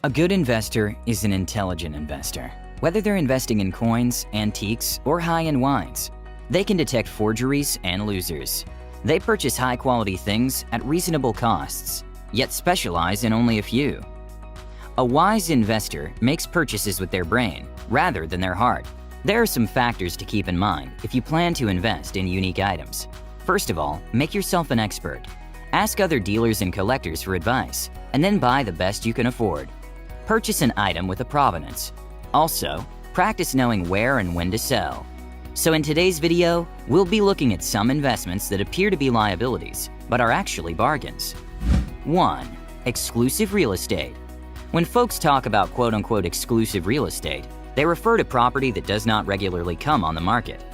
A good investor is an intelligent investor. Whether they're investing in coins, antiques, or high-end wines, they can detect forgeries and losers. They purchase high-quality things at reasonable costs, yet specialize in only a few. A wise investor makes purchases with their brain rather than their heart. There are some factors to keep in mind if you plan to invest in unique items. First of all, make yourself an expert. Ask other dealers and collectors for advice, and then buy the best you can afford. Purchase an item with a provenance. Also, practice knowing where and when to sell. So in today's video, we'll be looking at some investments that appear to be liabilities, but are actually bargains. 1. Exclusive real estate. When folks talk about quote-unquote exclusive real estate, they refer to property that does not regularly come on the market.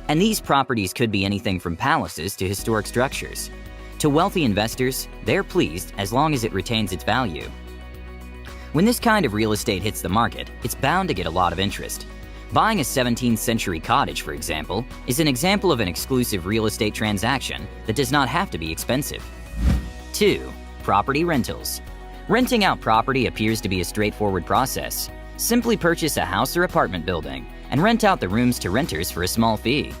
And these properties could be anything from palaces to historic structures. To wealthy investors, they're pleased as long as it retains its value. When this kind of real estate hits the market, it's bound to get a lot of interest. Buying a 17th century cottage, for example, is an example of an exclusive real estate transaction that does not have to be expensive. 2. Property rentals. Renting out property appears to be a straightforward process. Simply purchase a house or apartment building and rent out the rooms to renters for a small fee.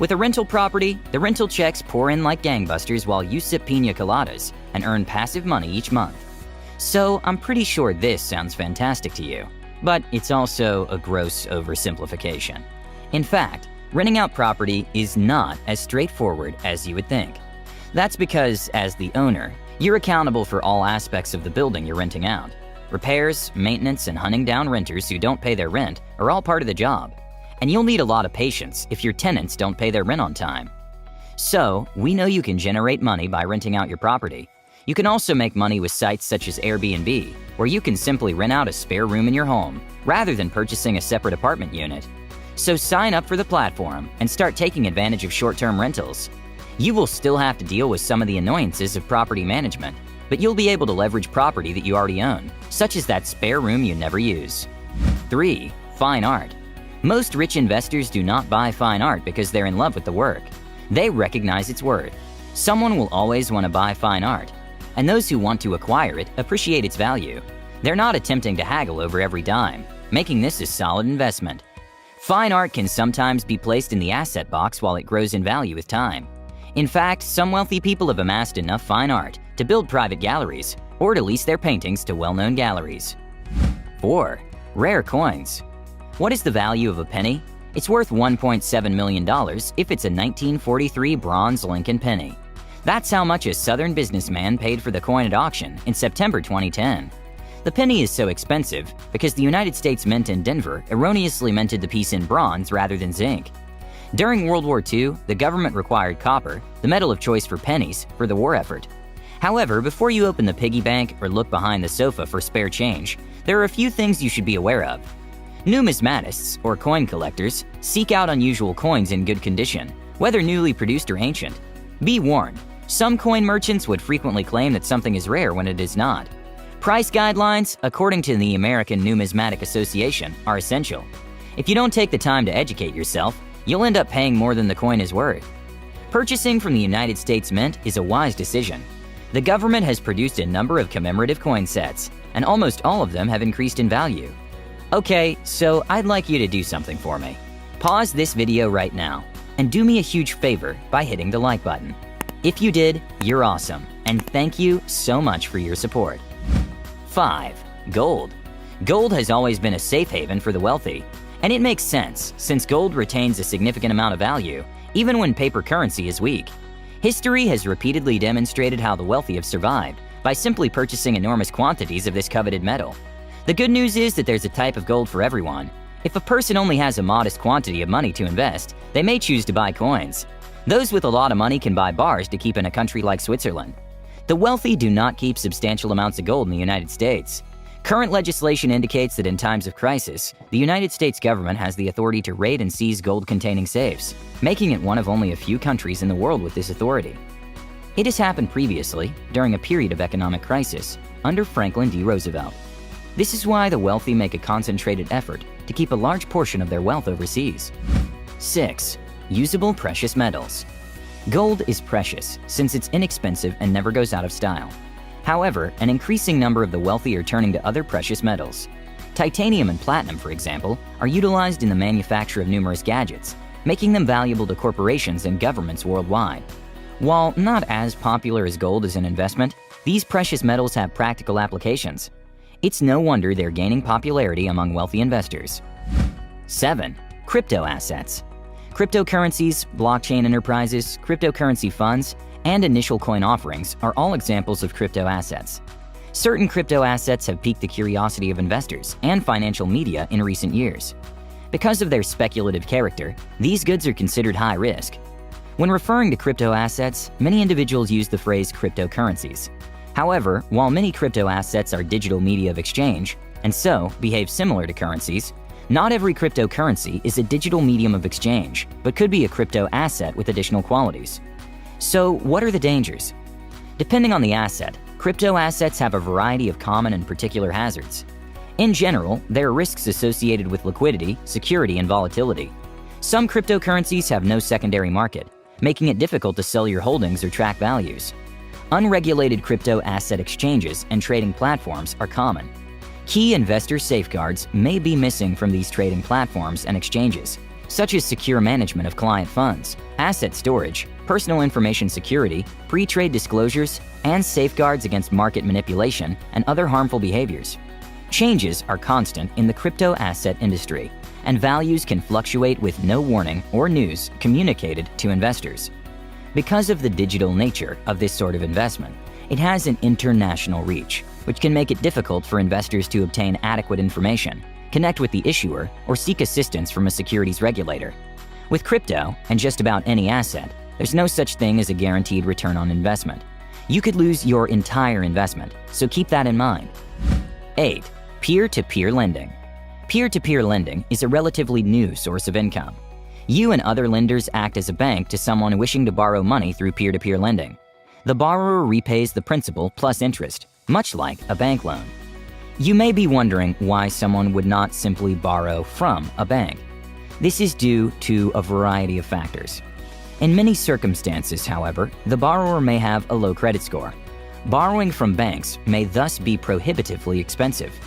With a rental property, the rental checks pour in like gangbusters while you sip piña coladas and earn passive money each month. So I'm pretty sure this sounds fantastic to you, but it's also a gross oversimplification. In fact, renting out property is not as straightforward as you would think. That's because, as the owner, you're accountable for all aspects of the building you're renting out. Repairs, maintenance, and hunting down renters who don't pay their rent are all part of the job. And you'll need a lot of patience if your tenants don't pay their rent on time. So, we know you can generate money by renting out your property. You can also make money with sites such as Airbnb, where you can simply rent out a spare room in your home, rather than purchasing a separate apartment unit. So sign up for the platform and start taking advantage of short-term rentals. You will still have to deal with some of the annoyances of property management, but you'll be able to leverage property that you already own, such as that spare room you never use. 3. Fine art. Most rich investors do not buy fine art because they're in love with the work. They recognize its worth. Someone will always want to buy fine art, and those who want to acquire it appreciate its value. They're not attempting to haggle over every dime, making this a solid investment. Fine art can sometimes be placed in the asset box while it grows in value with time. In fact, some wealthy people have amassed enough fine art to build private galleries or to lease their paintings to well-known galleries. 4. Rare coins. What is the value of a penny? It's worth $1.7 million if it's a 1943 bronze Lincoln penny. That's how much a Southern businessman paid for the coin at auction in September 2010. The penny is so expensive because the United States Mint in Denver erroneously minted the piece in bronze rather than zinc. During World War II, the government required copper, the metal of choice for pennies, for the war effort. However, before you open the piggy bank or look behind the sofa for spare change, there are a few things you should be aware of. Numismatists, or coin collectors, seek out unusual coins in good condition, whether newly produced or ancient. Be warned, some coin merchants would frequently claim that something is rare when it is not. Price guidelines, according to the American Numismatic Association, are essential. If you don't take the time to educate yourself, you'll end up paying more than the coin is worth. Purchasing from the United States Mint is a wise decision. The government has produced a number of commemorative coin sets, and almost all of them have increased in value. Okay, so I'd like you to do something for me. Pause this video right now, and do me a huge favor by hitting the like button. If you did, you're awesome, and thank you so much for your support. 5. Gold. Gold has always been a safe haven for the wealthy, and it makes sense since gold retains a significant amount of value, even when paper currency is weak. History has repeatedly demonstrated how the wealthy have survived by simply purchasing enormous quantities of this coveted metal. The good news is that there's a type of gold for everyone. If a person only has a modest quantity of money to invest, they may choose to buy coins. Those with a lot of money can buy bars to keep in a country like Switzerland. The wealthy do not keep substantial amounts of gold in the United States. Current legislation indicates that in times of crisis, the United States government has the authority to raid and seize gold-containing safes, making it one of only a few countries in the world with this authority. It has happened previously, during a period of economic crisis, under Franklin D. Roosevelt. This is why the wealthy make a concentrated effort to keep a large portion of their wealth overseas. 6. Usable precious metals. Gold is precious since it's inexpensive and never goes out of style. However, an increasing number of the wealthy are turning to other precious metals. Titanium and platinum, for example, are utilized in the manufacture of numerous gadgets, making them valuable to corporations and governments worldwide. While not as popular as gold as an investment, these precious metals have practical applications. It's no wonder they're gaining popularity among wealthy investors. 7. Crypto assets. Cryptocurrencies, blockchain enterprises, cryptocurrency funds, and initial coin offerings are all examples of crypto assets. Certain crypto assets have piqued the curiosity of investors and financial media in recent years. Because of their speculative character, these goods are considered high risk. When referring to crypto assets, many individuals use the phrase cryptocurrencies. However, while many crypto assets are digital media of exchange, and so behave similar to currencies, not every cryptocurrency is a digital medium of exchange, but could be a crypto asset with additional qualities. So, what are the dangers? Depending on the asset, crypto assets have a variety of common and particular hazards. In general, there are risks associated with liquidity, security, and volatility. Some cryptocurrencies have no secondary market, making it difficult to sell your holdings or track values. Unregulated crypto asset exchanges and trading platforms are common. Key investor safeguards may be missing from these trading platforms and exchanges, such as secure management of client funds, asset storage, personal information security, pre-trade disclosures, and safeguards against market manipulation and other harmful behaviors. Changes are constant in the crypto asset industry, and values can fluctuate with no warning or news communicated to investors. Because of the digital nature of this sort of investment, it has an international reach, which can make it difficult for investors to obtain adequate information, connect with the issuer, or seek assistance from a securities regulator. With crypto, and just about any asset, there's no such thing as a guaranteed return on investment. You could lose your entire investment, so keep that in mind. 8. Peer-to-peer lending. Peer-to-peer lending is a relatively new source of income. You and other lenders act as a bank to someone wishing to borrow money through peer-to-peer lending. The borrower repays the principal plus interest, much like a bank loan. You may be wondering why someone would not simply borrow from a bank. This is due to a variety of factors. In many circumstances, however, the borrower may have a low credit score. Borrowing from banks may thus be prohibitively expensive.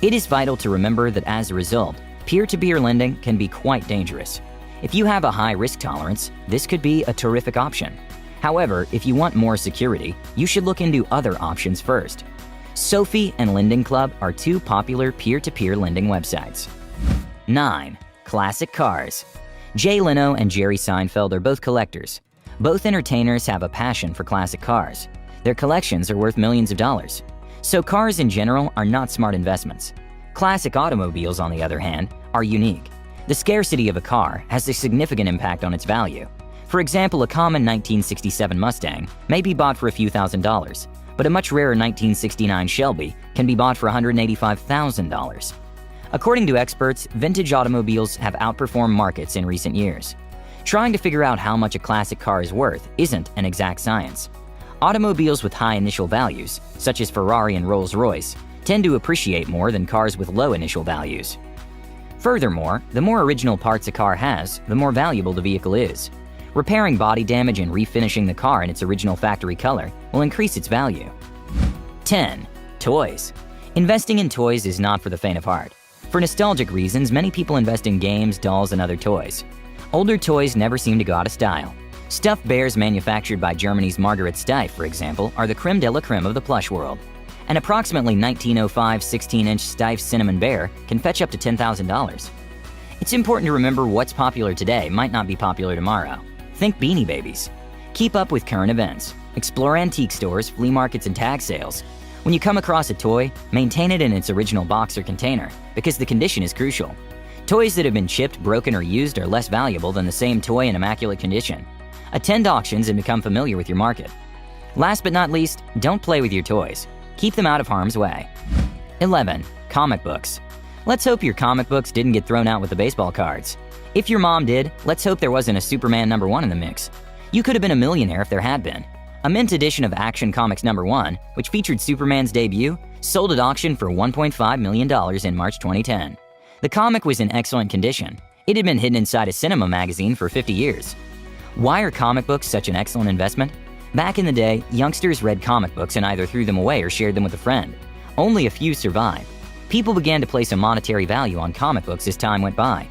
It is vital to remember that as a result, peer-to-peer lending can be quite dangerous. If you have a high risk tolerance, this could be a terrific option. However, if you want more security, you should look into other options first. Sophie and Lending Club are two popular peer-to-peer lending websites. 9. Classic cars. Jay Leno and Jerry Seinfeld are both collectors. Both entertainers have a passion for classic cars. Their collections are worth millions of dollars. So cars in general are not smart investments. Classic automobiles, on the other hand, are unique. The scarcity of a car has a significant impact on its value. For example, a common 1967 Mustang may be bought for a few $1,000s, but a much rarer 1969 Shelby can be bought for $185,000. According to experts, vintage automobiles have outperformed markets in recent years. Trying to figure out how much a classic car is worth isn't an exact science. Automobiles with high initial values, such as Ferrari and Rolls-Royce, tend to appreciate more than cars with low initial values. Furthermore, the more original parts a car has, the more valuable the vehicle is. Repairing body damage and refinishing the car in its original factory color will increase its value. 10. Toys. Investing in toys is not for the faint of heart. For nostalgic reasons, many people invest in games, dolls, and other toys. Older toys never seem to go out of style. Stuffed bears manufactured by Germany's Margaret Steiff, for example, are the creme de la creme of the plush world. An approximately 1905 16-inch Steiff cinnamon bear can fetch up to $10,000. It's important to remember what's popular today might not be popular tomorrow. Think Beanie Babies. Keep up with current events. Explore antique stores, flea markets, and tag sales. When you come across a toy, maintain it in its original box or container, because the condition is crucial. Toys that have been chipped, broken, or used are less valuable than the same toy in immaculate condition. Attend auctions and become familiar with your market. Last but not least, don't play with your toys. Keep them out of harm's way. 11. Comic books. Let's hope your comic books didn't get thrown out with the baseball cards. If your mom did, let's hope there wasn't a Superman #1 in the mix. You could have been a millionaire if there had been. A mint edition of Action Comics #1, which featured Superman's debut, sold at auction for $1.5 million in March 2010. The comic was in excellent condition. It had been hidden inside a cinema magazine for 50 years. Why are comic books such an excellent investment? Back in the day, youngsters read comic books and either threw them away or shared them with a friend. Only a few survived. People began to place a monetary value on comic books as time went by.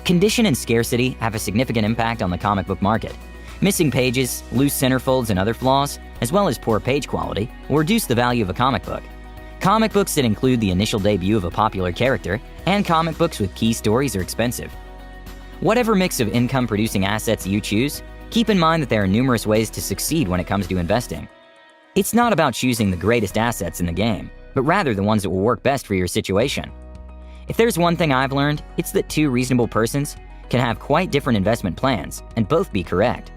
Condition and scarcity have a significant impact on the comic book market. Missing pages, loose centerfolds, and other flaws, as well as poor page quality, will reduce the value of a comic book. Comic books that include the initial debut of a popular character and comic books with key stories are expensive. Whatever mix of income-producing assets you choose, keep in mind that there are numerous ways to succeed when it comes to investing. It's not about choosing the greatest assets in the game, but rather the ones that will work best for your situation. If there's one thing I've learned, it's that two reasonable persons can have quite different investment plans and both be correct.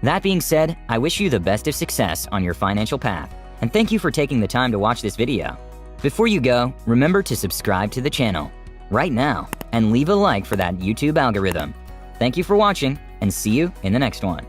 That being said, I wish you the best of success on your financial path, and thank you for taking the time to watch this video. Before you go, remember to subscribe to the channel right now and leave a like for that YouTube algorithm. Thank you for watching, and see you in the next one.